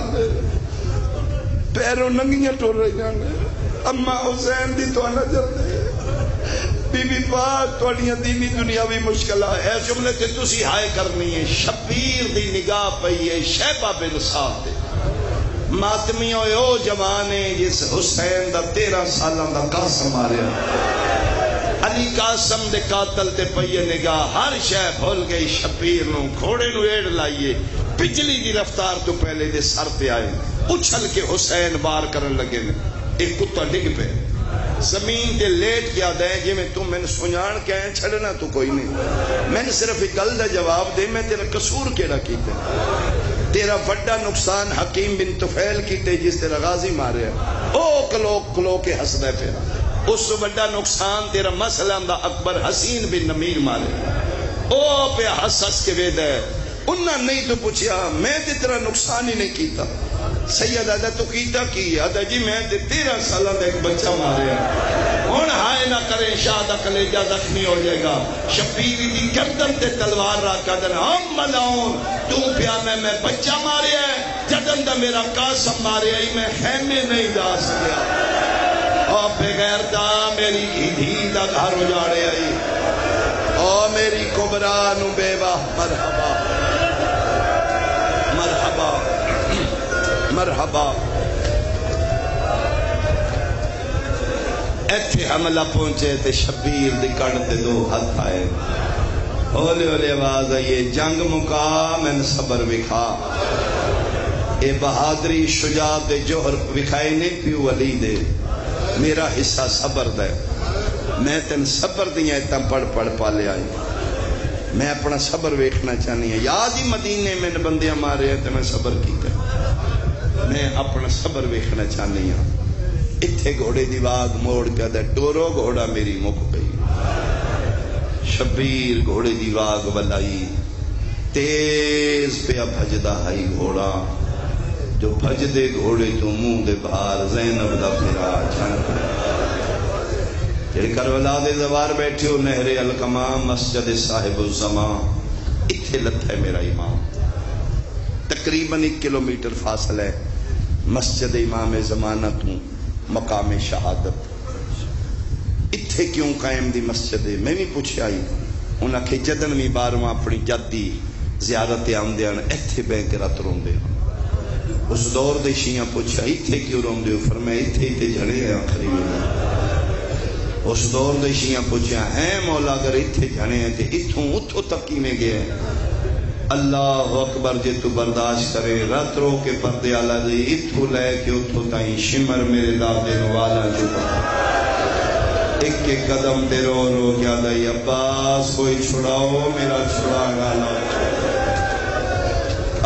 [SPEAKER 1] پیروں ننگیاں ٹور رہی نے، اما حسین دی تو نظر دے بی بی پاک توڑیاں دینی دنیاوی مشکلہ ہے، جملے تے تسی ہائے کرنی ہے۔ شبیر دی نگاہ پئی ہے شیبہ بن سعد دے، ماتمیوں او جوانے جس حسین دا 13 سالاں دا قاسم ماریا، علی قاسم دے قاتل تے پئیے نگاہ، ہر شے بھول گئی شبیر نو، گھوڑے نو ایڑ لائیے، بجلی دی رفتار تو پہلے دے سر پہ آئے، اچھل کے حسین بار کرن لگے نے، ایک کتا ڈگ پہ زمین تے لیٹ کیا دے جی میں تم میں سنجان کے آئیں چھڑنا تو کوئی نہیں، میں نے صرف ایک گل دا جواب دے میں تیرا قصور کیڑا کیتے، تیرا بڑا نقصان حکیم بن طفیل کیتے جس تیرا غازی مارے، او کلو کلو کے حسدہ پھر اس بڑا نقصان تیرا مسئلہ دا اکبر حسین بن نمیر مارے، او پہ حسس کے وید ہے، انہاں نہیں تو پوچھیا میں تے تیرا نقصان ہی نہیں کیتا، سید آدھا تو کیتا کی آدھا جی میں تے 13 سالہ دا ایک بچہ مارے ہیں، ہون ہائے نہ کریں شاہ دا کلیجہ زخمی ہو جائے گا، شبیری دی گردن تے تلوار را کدر ہم ملاؤں تو پیا میں بچہ مارے ہیں، جدن دا میرا قاسم مارے آئی میں خیمے نہیں دا سکیا او بغیر دا میری ہی دا گھر اجاڑے آئی او میری کبرا نو بیوہ مرحبا مرحبا مرحبا ایتھے حملہ پہنچے تے شبیر دی کڑ تے دو ہاتھ آئے ہولے ہولے آواز آئیے جنگ مکا میں صبر وکھا اے بہادری شجاعت دے جوہر وکھائے نہیں پیو علی دے میرا حصہ صبر دے میں تن صبر دیا اتنا پڑھ پڑھ پالے آئی میں اپنا صبر ویکھنا چاہنی ہے یاد ہی مدینے میں بندیاں مارے ہیں تو میں صبر کیتا میں اپنا صبر ویکھنا چاہنی ہوں اتھے گھوڑے دی واگ موڑ کے دے ٹورو گھوڑا میری مک گئی شبیر گھوڑے دی واگ بلائی تیز پہ بھجدہ ہائی گھوڑا جو بھجدے گھوڑے تو منہ دے باہر زینب دا پھرا جھنک جڑے کربلا دے زوار بیٹھے ہو نہر القمام مسجد صاحب الزمان اتھے لتھا ہے میرا امام تقریباً 1 کلومیٹر فاصل ہے مسجد امام زمانہ تو مقام شہادت اتھے کیوں قائم دی مسجد ہے میں بھی پوچھے آئی انہاں کہ جدن بھی بارواں اپنی جدی زیارت آمدے ہیں اتھے بینک رات روندے ہیں اس دور دے شیعہ پوچھا اتھے کیوں روندے ہو فرمائے اتھے اتھے جھڑے ہیں آخری میں اس دور دے شیعہ پوچھا ہے مولا اگر اتھے جھڑے ہیں تے اتھوں اتھوں تک کی میں گئے اللہ اکبر جے تو برداشت کرے رات رو کے پردے آلہ دے اتھو لے کے اتھو تائیں شمر میرے دادے نوالا چکا ایک ایک قدم دے رو رو کیا دائی عباس کوئی چھڑاؤ میرا چھڑا گانا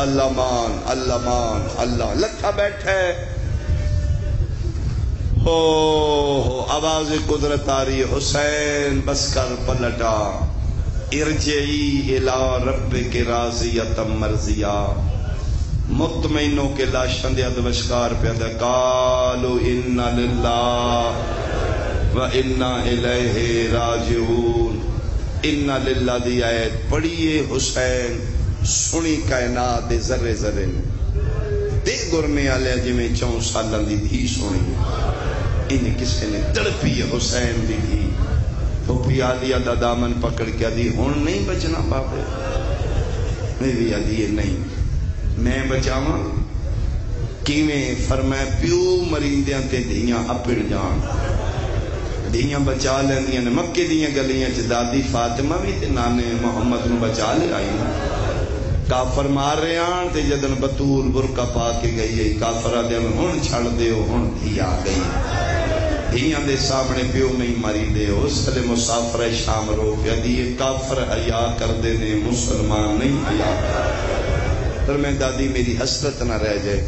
[SPEAKER 1] اللہ مان اللہ مان اللہ لکھا بیٹھے ہو آواز قدرت آ رہی حسین بس کر پلٹا ارجعی الى رب کے راضیتا مرضیا مطمئنوں کے لاشن دیا دوشکار پیدا قالو انا للہ و انا الیہ راجعون انا للہ دی آیت پڑھیے حسین سنی کائنات دے ذرے ذرے دے گرمے آلے جی میں 4 سالہ دی دھی سنی انہیں کسے نے تڑپی حسین دی دھی پھوپی آلیا دا دامن پکڑ کے دی ہون نہیں بچنا بابے میں بھی آدھی نہیں میں بچاواں کیویں فرمائے پیو مریندیاں تے دھیاں اپڑ جان دھیاں بچا لیندیاں نے مکے دیاں گلیاں چ دادی فاطمہ بھی تے نانے محمد نو بچا لے آئی کافر مار رہے آن تے جدن بطول برکا پا کے گئی ہے کافرہ دے ہن چھڑ دے ہن دھی آ گئی دھیاں دے سامنے پیو نہیں ماری دے اس لئے مسافر شام رو پیا دیئے کافر حیا کر دے نے مسلمان نہیں حیا پر میں دادی میری حسرت نہ رہ جائے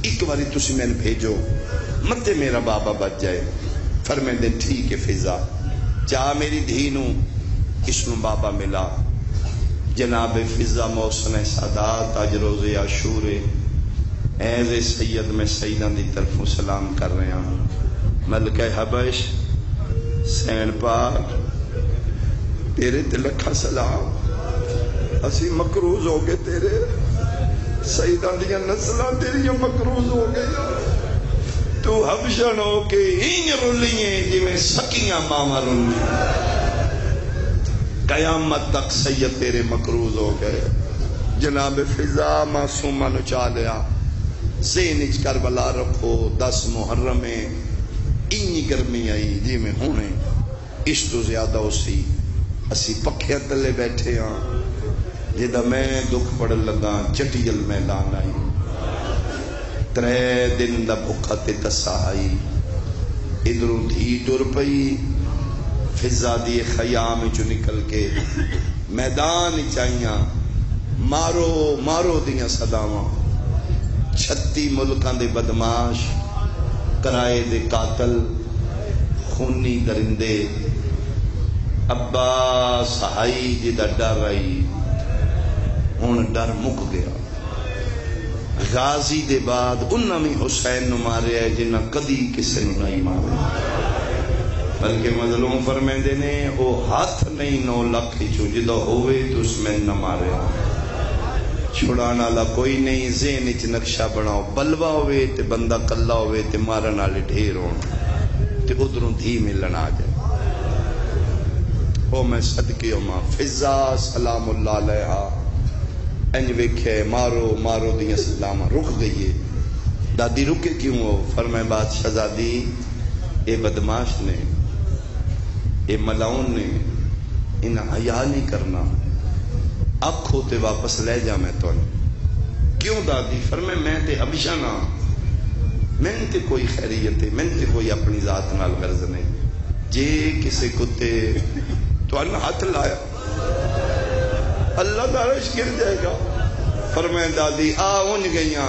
[SPEAKER 1] ایک باری تسی میں بھیجو متے میرا بابا بچ جائے پھر میں دے ٹھیک ہے فضا چاہ میری دھینو اس نو بابا ملا جناب فضا محسن سادات آج روز عاشور ایز سید میں سیدان دی طرف سلام کر رہے ہیں ملکہ حبش سین پاک تیرے تلکھا سلام اسی مقروض ہو گئے تیرے سیدان دیا نسلہ تیری مقروض ہو گئی تو حبشن ہو کے ہین رلییں جی میں سکیاں ماما رلییں قیامت تک سید تیرے مقروض ہو گئے جناب فضا معصومہ نو چالیا زینج کربلا رکھو 10 محرم میں اینی گرمی آئی جی میں ہونے اس تو زیادہ اسی اسی پکھے تلے بیٹھے ہاں جدہ میں دکھ پڑ لگا چٹیل میدان آئی 3 دن دا بھکھت تسائی ادھروں دھی ٹر پئی فضا دی خیام جو نکل کے میدان چاہیاں مارو مارو دیاں صداواں 36 ملکان دے بدماش کرائے دے قاتل خونی درندے عباس ہائی جدہ ڈر رہی ہون ڈر مک گیا غازی دے بعد انہاں میں حسین نو مارے ہے جنہاں کدی کسے نو نہیں مارے بلکہ مظلوم فرمیندے نے او ہاتھ نہیں 9 لاکھ چو جدہ ہوئے تو اس میں نہ مارے چھڑانا والا کوئی نہیں. ذہن وچ نقشہ بناؤ. بلوا ہوئے تے بندہ کلا ہوئے تے مارن والے ڈھیر ہون تے ادھروں دھی ملن آ جائے. او میں صدقے ماں فضا سلام اللہ علیہا انج ویکھے مارو مارو دیاں سلام رک گئی. دادی رکے کیوں ہو؟ فرمائے بادشاہ زادی اے بدماش نے، اے ملاؤن نے، انہیں حیا نہیں کرنا. آکھو تے واپس لے جا میں تو. کیوں دادی؟ فرمائے میں تے حبشہ نہ، میں تے کوئی خیریت ہے، میں تے کوئی اپنی ذات نال غرض نہیں. جے کسے کتے تو ہاتھ لایا اللہ دا عرش گر جائے گا. فرمائے دادی آ اونج گئیاں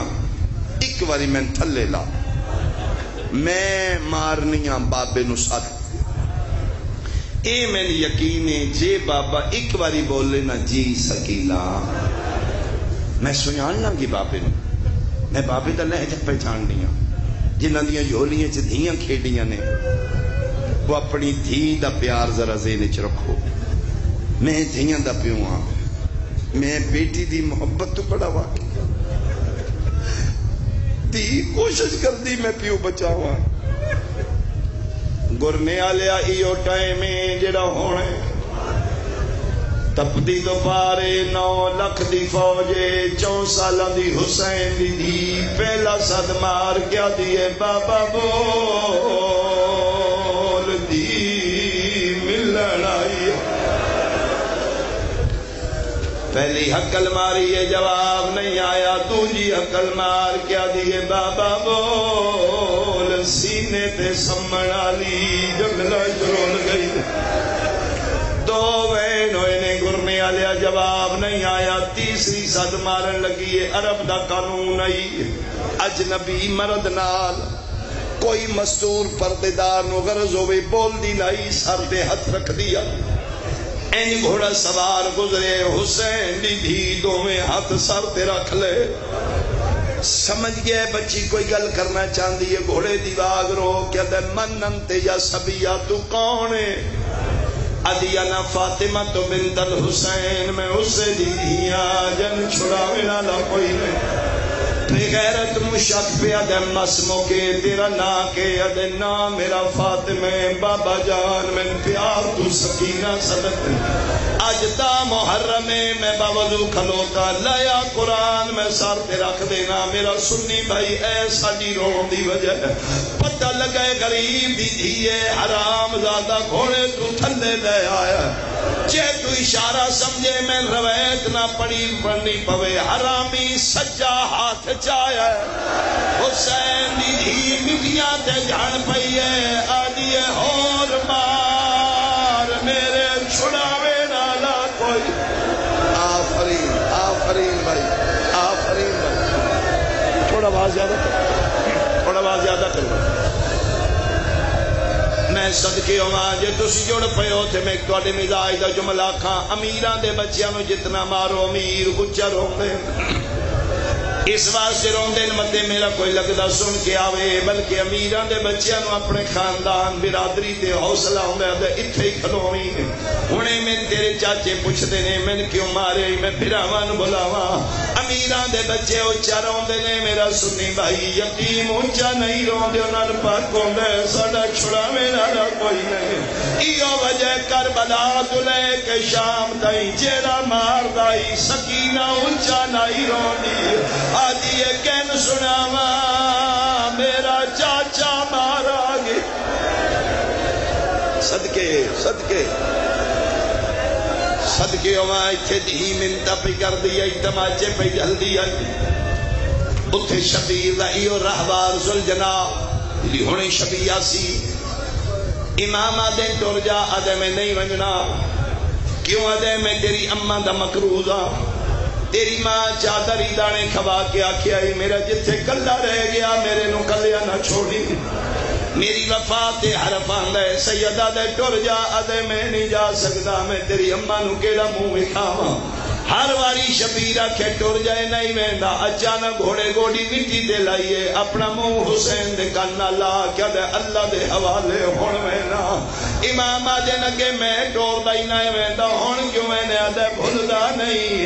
[SPEAKER 1] ایک باری میں تھلے لا، میں مارنیاں بابے نو ساتھ. اے میں یقین ہے جے بابا ایک باری بولے نا جی سکیلا میں سنان لگی بابے نو. میں بابے دا لہجہ پہچان دیا. جنہاں دیاں جھولیاں چ دھیاں کھیڈیاں نے وہ اپنی دھی دا پیار ذرا ذہن وچ رکھو. میں دھیاں دا پیو ہاں، میں بیٹی دی محبت تو بڑا واقع دی کوشش کر دی میں پیو بچاواں. گرنے آلیا ایو ٹائم جڑا ہونے تپدی تو پارے 9 لکھ دی فوج 4 سالاں دی حسین دی دھی پہلا صد مار کیا دیے بابا بول دی ملن آئی. پہلی حقل ماری ہے جواب نہیں آیا. دوجی حقل مار کیا دیے بابا بول سینے تے سمن آلی جنگلہ جرون گئی. 2 وین ہوئے نے گرنے آلیا جواب نہیں آیا. تیسری صد مارن لگی ہے. عرب دا قانون نہیں اجنبی مرد نال کوئی مستور پردیدار نو غرض ہوئے بول دی لائی سر دے ہاتھ رکھ دیا. این گھوڑا سوار گزرے حسین دی دھی دو میں ہاتھ سر تے رکھ لے. سمجھ گئے بچی کوئی گل کرنا چاہتی ہے. گھوڑے دی واگ رو کیا دے من انتے یا سبیہ تو کون ہے؟ ادیانا فاطمہ تو بنت الحسین میں اسے دی دھیاں جن چھڑاوے نالا کوئی نہیں. غیرت مشک پہ ادے مسمو کے تیرا نا کے ادے نا میرا فاطمہ بابا جان میں پیار تو سکینہ صدق. آج تا محرم میں باوضو کھلوتا لیا قرآن میں سار پہ رکھ دینا. میرا سنی بھائی ایسا جی رون دی وجہ پتہ لگے غریب دی دھیے حرام زادہ گھوڑے تو تھلے لے آیا. جے تو اشارہ سمجھے میں روایت نہ پڑھنی پوے. حرامی سجا ہاتھ چایا حسین دی دھی مٹیاں تے جھڑ پئیے آدیے اور مار میرے چھڑاوے نالا کوئی. آفرین آفرین بھائی آفرین بھائی. تھوڑا آواز زیادہ کرو، تھوڑا آواز زیادہ کرو. میں صدقے ہوں جے تسی جڑ پئے ہو تے میں تواڈے مزاج دا جملہ کھاں. امیراں دے بچیاں نو جتنا مارو امیر اچا روندے اس واسطے روندے متے میرا کوئی لگدا سن کے آوے. بلکہ امیراں دے بچیاں نو اپنے خاندان برادری تے حوصلہ ہوندا تے ایتھے ہی کھلوویں. ہنے میں تیرے چاچے پوچھدے نے میں کیوں مارے میں بھراواں نو بلاواں. امیراں دے بچے اچا روندے نے میرا سنی بھائی. یتیم اچا نہیں روندے انہاں نوں پاک ہوندا ساڈا چھڑاوے والا کوئی نہیں. ایو وجہ کربلا تو لے کے شام تائیں جیڑا ماردائی سکینہ اچا نہیں روندی. آدھی کہن سناوا میرا چاچا مارا گے. صدقے صدقے صدقے ہوا اتھے دھی منتا پہ کر دیا تماچے پہ جلدی آئی. اتھے شبیر دا ایو رہوار ذوالجناح دی ہونے شبیر سی. امام آدھے ٹر جا آدھے میں نہیں ونجنا. کیوں آدھے میں تیری اماں دا مقروضہ. تیری ماں چادر ہی دانے کھوا کے آکھیا ہی میرا جتھے کلا رہ گیا میرے نو کلیا نہ چھوڑی. میری وفات حرف آندا ہے سیدہ دے ٹر جا آدھے میں نہیں جا سکتا. میں تیری اماں نو کیڑا منہ وکھاواں. ہر واری شبیر آکھے ٹر جائے نہیں ویندا، اچانک گھوڑے گوڑی مٹی دے لائیے اپنا منہ حسین دے کن لا کیا دے اللہ دے حوالے ہون وینا امام آدھے نگے میں ٹور دائی نہیں ویندا ہون کیوں وینے آدھے بھولدا نہیں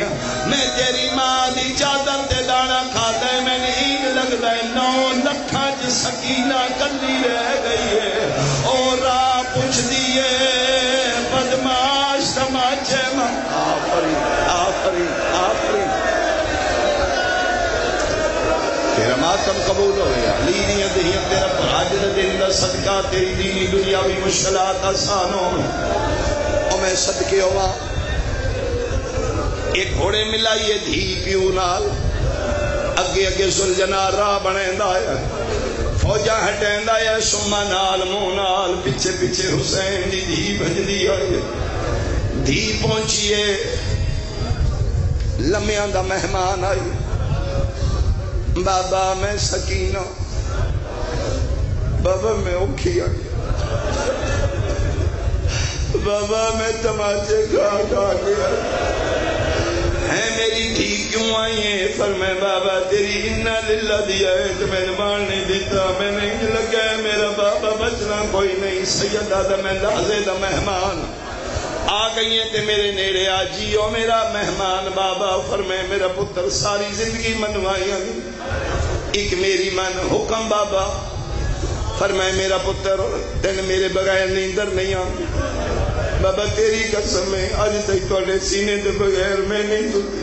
[SPEAKER 1] میں تیری ماں دی چادر تے دانا کھاتا ہے میں نہیں لگتا ہے 9 لکھاں چ سکینہ کلی رہ گئی ہے اور راہ پوچھ دیے بدماش تماچے میں آفرین آفرین آفرین تیرا ماتم قبول ہو گیا علی دیا دہیا تیرا پراجر دن دا صدقہ تیری دینی دنیاوی مشکلات آسان ہو اور میں صدقے ہوا ایک گھوڑے ملائیے دھی پیو نال اگے اگے سلجنا راہ بنیندا ہے فوجاں ہٹیندا ہے سما نال منہ نال پیچھے پیچھے حسین دی دھی بھجدی آئی دھی پہنچیے لمیاں دا مہمان آئی بابا میں سکینہ بابا میں اوکھی آئی بابا میں تماچے کھا گیا ہے میری دھی کیوں آئی ہے فرمائے بابا تیری انا للہ دیا ہے تو میں نے مان نہیں دیتا میں نہیں لگا ہے میرا بابا بچنا کوئی نہیں سیدہ دا میں لحظے دا مہمان آ گئی ہیں تے میرے نیڑے آجیو میرا مہمان بابا فرمائے میرا پتر ساری زندگی منوائی ایک میری من حکم بابا فرمائے میرا پتر تین میرے بغیر نیندر نہیں آتی بابا تیری قسم ہے آج تک توڑے سینے دے بغیر میں نہیں سوتی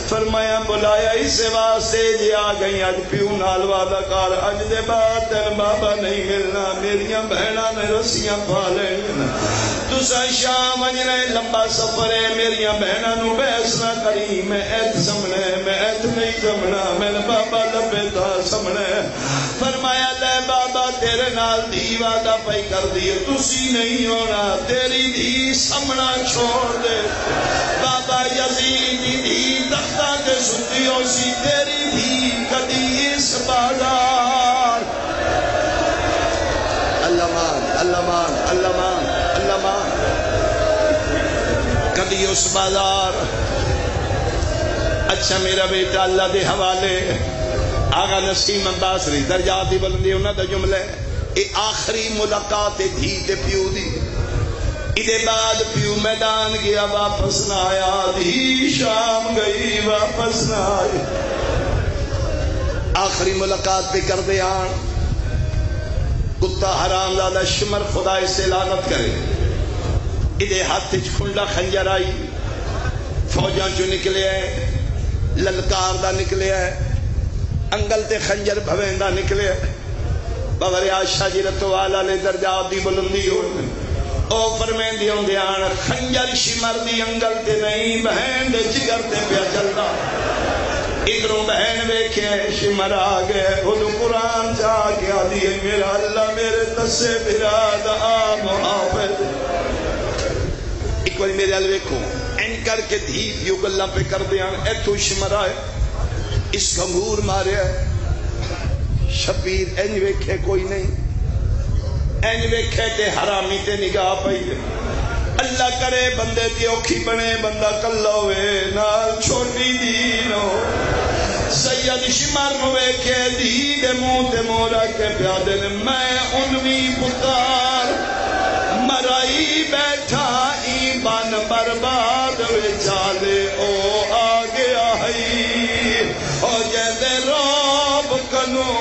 [SPEAKER 1] فرمایا بلایا اس واسطے جی آ گئی آج پیو نال وعدہ کار اج دے بعد تین بابا نہیں ملنا میریاں بہناں نے رسیاں پا لینیاں تساں شام اجنے لمبا سفر ہے میریاں بہناں نو بحث نہ کری میں ایت سمنا ہے میں ایت نہیں سمنا میں بابا لبے تا سمنا ہے فرمایا لے بابا تیرے نال دی وعدہ پئی کر دی تسی نہیں ہونا تیری دی سمنا چھوڑ دے بابا یزید دی تختہ کے سنتیوں سی تیری دی کدی اس بازار اللہ مان اللہ مان اللہ مان اللہ مان کدی اس بازار اچھا میرا بیٹا اللہ دے حوالے آغا نسیم باسری درجات دی بلندی انہاں دا جملہ اے آخری ملاقات دھی تے پیو دی ادھے بعد پیو میدان گیا واپس نہ آیا دھی شام گئی واپس نہ آئی آخری ملاقات پہ کر دے آن کتا حرام زادہ شمر خدا اس سے لعنت کرے ادھے ہاتھ کھنڈا خنجر آئی فوجاں چو نکلے ہیں للکار دا نکلے ہیں انگل تے خنجر بھویندہ نکلے ہیں بغیر عائشہ جی رتو والا لے درجات دی بلندی ہوئے او فرمین دی ہوں دیان خنجر شمر دی انگل تے نہیں بہن دے جگر تے پیا چلتا اگروں بہن ویکھے شمر آگئے خودو قرآن چاہ کے آدھی ہے میرا اللہ میرے تسے براد آم حافظ ایک باری میرے اللہ ویکھو این کر کے دھیپ یو گلہ پہ کر دیان اے تو شمر آئے اس گھنگور مارے شبیر این ویکھے کوئی نہیں این ویکھے تے حرامی تے نگاہ پئی اللہ کرے بندے تے اوکھی بنے بندہ کلا ہوئے نال چھوٹی دین ہو سید شمر نو ویکھے دی دے منہ تے مورا کے پیادے نے میں انوی پتار مرائی بیٹھا ایمان برباد وے چالے او آگے آئی او جیدے روب کنو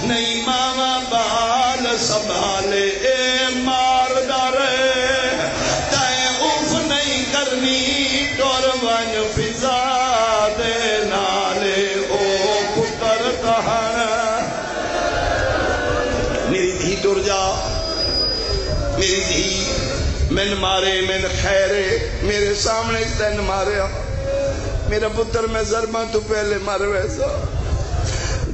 [SPEAKER 1] نہیں ماما بال سنبھالے اے مار دارے تائیں اوف نہیں کرنی ٹور ون فضا دے نالے او پتر کہانا میری دھی ٹر جا میری دھی من مارے من خیرے میرے سامنے تین مارے میرا پتر میں ضرباں تو پہلے مر ویسا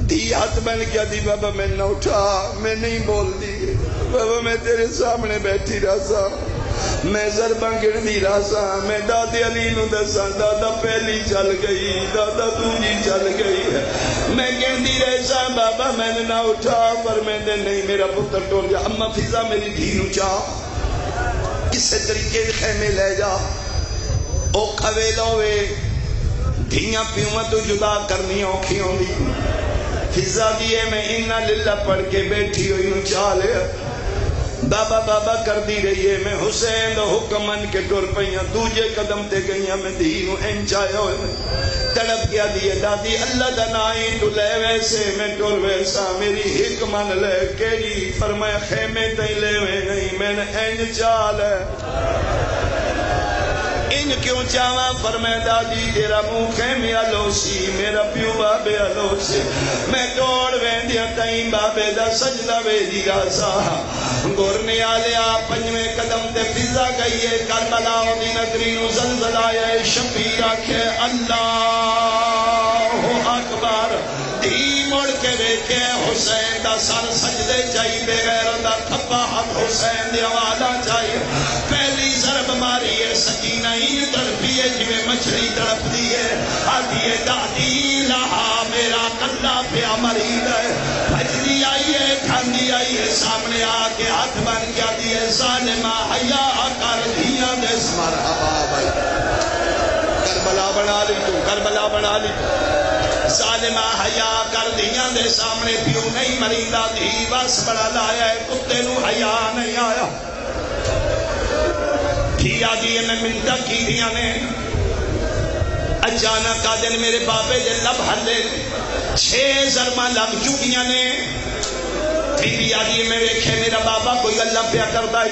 [SPEAKER 1] دی ہاتھ بن کیا دی بابا میں نہ اٹھا میں نہیں بول دی بابا میں تیرے سامنے بیٹھی رہا سا میں ضرباں گن دی رہا سا میں دادے علی نو دسا دادا پہلی چل گئی دادا دوجی چل گئی میں گن دی رہا سا بابا میں نے نہ اٹھا پر میں نے نہیں میرا پتر ٹور جا اما فضا میری دھی نو چاہ کسے طریقے خیمے لے جا اوکھا ویلا ہوئے دھیاں پیواں تو جدا کرنی اوکھی ہوندی فضا دیے میں انا للہ پڑھ کے بیٹھی ہوئی ہوں چالے بابا بابا کر دی رہی ہے میں حسین دا حکم من کے ٹر پئیاں دوجے قدم تے گئیاں میں دھینوں انچائے ہوئے تڑپ گیا دیے دادی اللہ دا نائی تو لے ویسے میں ٹر ویسا میری ایک من لے کیڑی فرمایا خیمے تے لے وے نہیں میں نے انچال ان کیوں چاہاں فرمائے دادی تیرا منہ خیمے آلو سی میرا پیو بابے آلو سی میں دوڑ ویندیا تائیں بابے دا سجدہ ویدی گا سا گورنے آلیا پنجویں قدم تے فضا گئی ہے کربلا دی نگرینو زلزلہ آیا شبیر آکھے اللہ اکبر دی مڑ کے دیکھے حسین دا سر سجدے چاہی بغیر دا تھپا حق حسین دی آوازہ چاہی پہلی ضرب ماری ہے سکینہ ہی تڑپی ہے جویں مچھلی تڑپ دی ہے آدھی ہے دادی لہا میرا کلہ پیا مرید ہے بھجدی آئی ہے کھاندی آئی ہے سامنے آکے ہاتھ بن کیا دیئے ظالمہ حیاء کر دیا دس مرحبا بھائی کربلا بنا لی تو کربلا بنا لی تو ظالمہ حیاء کر دیا دے سامنے پیو نہیں مریدہ دھی بس بڑا لایا ہے کتے نو حیاء نہیں آیا دھیا دیئے میں منتہ کی دیا نے اچانک آدن میرے بابے دے لب ہلے 6 ضربہ لگ چکیاں نے بی بی آدھی میں ویکھے میرا بابا کوئی اللہ پیا کر دائی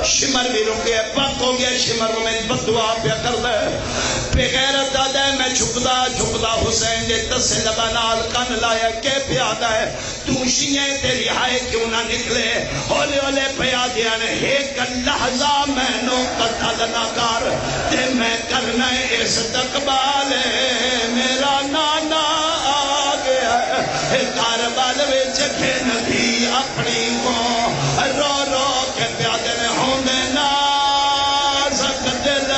[SPEAKER 1] شمر بھی رکے پک ہو گیا شمر میں بدعا پیا کر دے بغیرت دادا ہے میں جھکدا حسین دے تسے لبنال کن لایا کہ پیادا ہے تو شیئے تیری ہائے کیوں نہ نکلے ہولے ہولے پیادیاں نے ایک لحظہ میں نو قتل نہ کر تے میں کرنا اس تقبال میرا نانا آ گیا کاربال وچ کھن دی اپنی کو رو رو کے پیادے نے ہوندے نازک دل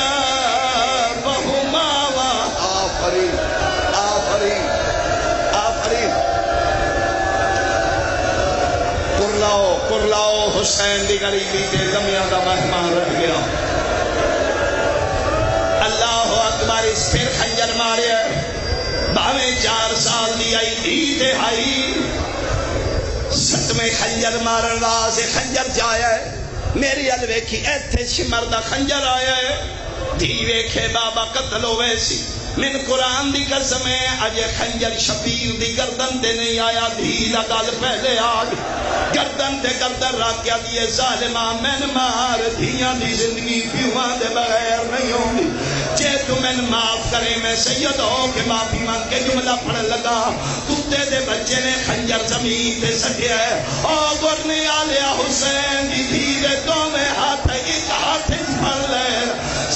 [SPEAKER 1] بہو ماوا آفرین آفرین آفرین کرلاؤ حسین دی غریبی تے لمیاں دا مہمان رہ گیا اللہ اکبر اس پھر خنجر مارے باویں 4 سال دی آئی دی دے آئی 7ویں خنجر مارن راز خنجر جایا ہے میری الویکھی ایتھے شمر دا خنجر آیا ہے دھی ویکھے بابا قتل ہوئے سی من قرآن دی قسم ہے اجے خنجر شبیر دی گردن دے نہیں آیا دھی لگل پہلے آگ گردن دے گردن راکیا دیئے ظالمہ من مار دھیاں دی زندگی پیوان دے بغیر نہیں ہوگی جے تو من معاف کرے میں سید ہو کہ معافی مان کے جملہ پڑھ لگا کتے دے بچے نے خنجر زمین تے سٹیا ہے او گرنے آلیا حسین دی دھیرے دو میں ہاتھ ایک ہاتھ پڑ لے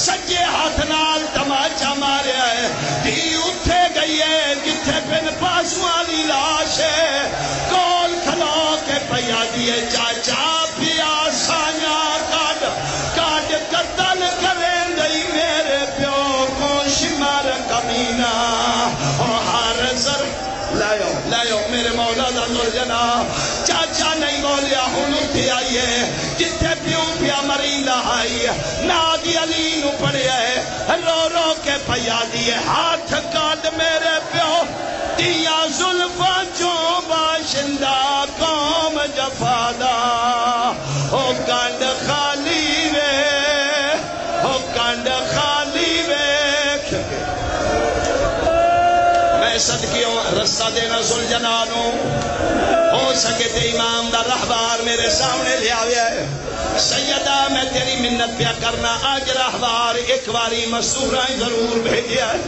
[SPEAKER 1] سجے ہاتھ نال تماچا ماریا ہے دھی اٹھے گئی ہے جتھے بن پاس والی لاش ہے کول کھلو کے پیا دیئے چاچا پیا سانیا کاٹ قتل کریں گئی میرے پیو کو شمار کمینہ ہر زر لائیو میرے مولا دا زلجنا چاچا نہیں بولیا ہن اٹھے آئیے جتھے پیو پیا مریدہ آئیے نادی علی نو پڑے ہے رو رو کے پیا دیئے ہاتھ کاٹ میرے پیو دیا ظلفہ جو باشندہ قوم جفادا او کانڈ خالی وے او کانڈ خالی وے میں صدقیوں رستہ دینا زلجنانو ہو سکے تے امام دا رہبار میرے سامنے لے آویا ہے سیدہ میں تیری منت پیا کرنا آج رہبار ایک باری مستورائیں ضرور بھیجیا ہے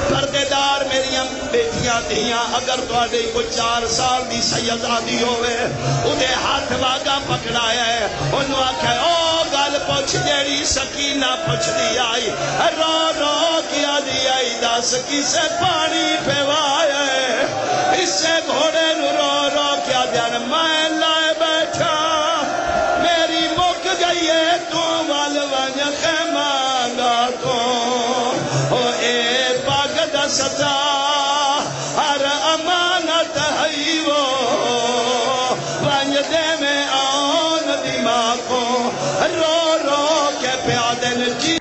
[SPEAKER 1] پردے دار میری بیٹیاں دھیاں اگر توڑے کو 4 سال دی سید آدھی ہوئے انہیں ہاتھ واگا پکڑایا ہے انہوں آکھا ہے او گل پوچھ جیڑی سکینہ پوچھ دی آئی رو رو کیا دی آئی دس کسے پانی پیوایا ہے اس سے گھوڑے نو رو رو کیا دیان میں لائے بیٹھا میری مک گئی ہے تو والوان خیمانگا تو او اے پاک دا ستا ہر امانت ہے وہ وانج دے میں آن دماغ کو رو رو کے پیادن جی